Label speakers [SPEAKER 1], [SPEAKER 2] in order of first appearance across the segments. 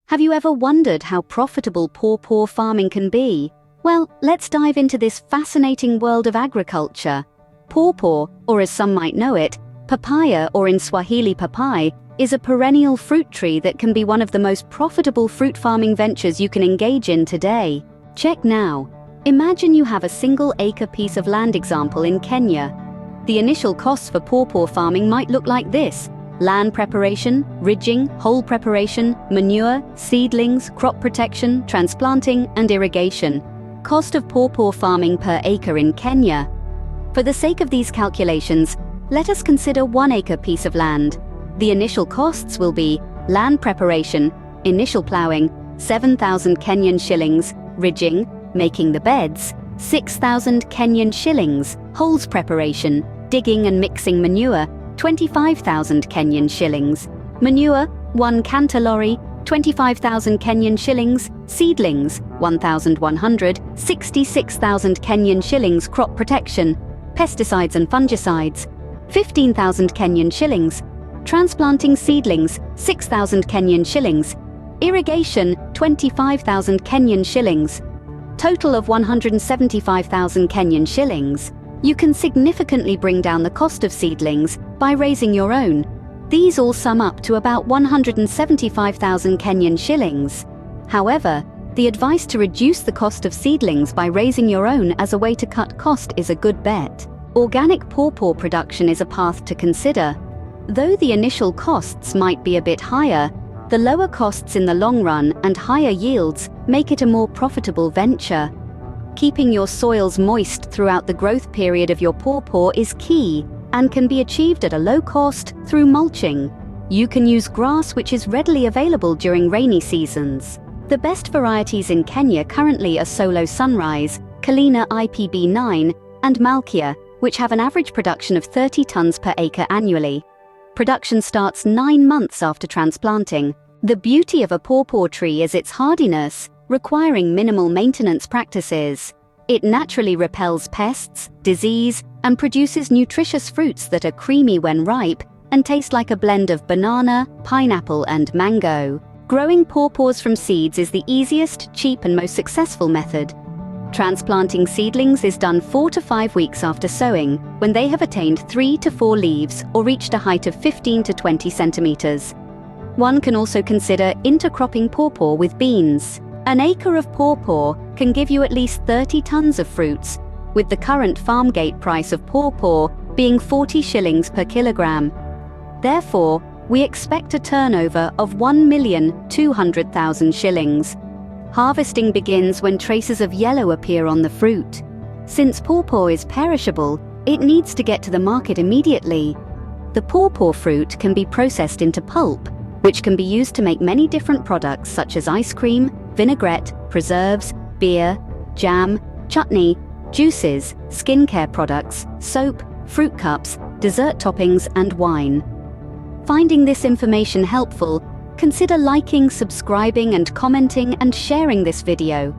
[SPEAKER 1] Have you ever wondered how profitable pawpaw farming can be? Well, let's dive into this fascinating world of agriculture. Pawpaw, or as some might know it, papaya, or in Swahili papai, is a perennial fruit tree that can be one of the most profitable fruit farming ventures you can engage in today. Check now. Imagine you have a single-acre piece of land example in Kenya. The initial costs for pawpaw farming might look like this: land preparation, ridging, hole preparation, manure, seedlings, crop protection, transplanting, and irrigation. Cost of pawpaw farming per acre in Kenya. For the sake of these calculations, let us consider 1 acre piece of land. The initial costs will be land preparation, initial ploughing, 7,000 Kenyan shillings, ridging, making the beds, 6,000 Kenyan shillings, holes preparation, digging and mixing manure, 25,000 Kenyan shillings, manure, 1 Canter lorry, 25,000 Kenyan shillings, seedlings, 1,100, 66,000 Kenyan shillings, crop protection, pesticides and fungicides, 15,000 Kenyan shillings, transplanting seedlings, 6,000 Kenyan shillings, irrigation, 25,000 Kenyan shillings, total of 175,000 Kenyan shillings. You can significantly bring down the cost of seedlings by raising your own. These all sum up to about 175,000 Kenyan shillings. However, the advice to reduce the cost of seedlings by raising your own as a way to cut cost is a good bet. Organic pawpaw production is a path to consider. Though the initial costs might be a bit higher, the lower costs in the long run and higher yields make it a more profitable venture. Keeping your soils moist throughout the growth period of your pawpaw is key and can be achieved at a low cost through mulching. You can use grass which is readily available during rainy seasons. The best varieties in Kenya currently are Solo Sunrise, Kalina IPB9, and Malkia, which have an average production of 30 tons per acre annually. Production starts 9 months after transplanting. The beauty of a pawpaw tree is its hardiness, requiring minimal maintenance practices. It naturally repels pests, disease, and produces nutritious fruits that are creamy when ripe and taste like a blend of banana, pineapple, and mango. Growing pawpaws from seeds is the easiest, cheap, and most successful method. Transplanting seedlings is done 4 to 5 weeks after sowing, when they have attained 3 to 4 leaves or reached a height of 15 to 20 centimeters. One can also consider intercropping pawpaw with beans. An acre of pawpaw can give you at least 30 tons of fruits, with the current farm gate price of pawpaw being 40 shillings per kilogram. Therefore, we expect a turnover of 1,200,000 shillings. Harvesting begins when traces of yellow appear on the fruit. Since pawpaw is perishable, it needs to get to the market immediately. The pawpaw fruit can be processed into pulp, which can be used to make many different products such as ice cream, vinaigrette, preserves, beer, jam, chutney, juices, skincare products, soap, fruit cups, dessert toppings, and wine. Finding this information helpful, consider liking, subscribing, and commenting and sharing this video.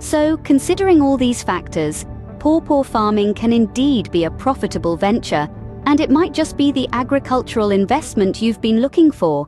[SPEAKER 1] So, considering all these factors, pawpaw farming can indeed be a profitable venture, and it might just be the agricultural investment you've been looking for.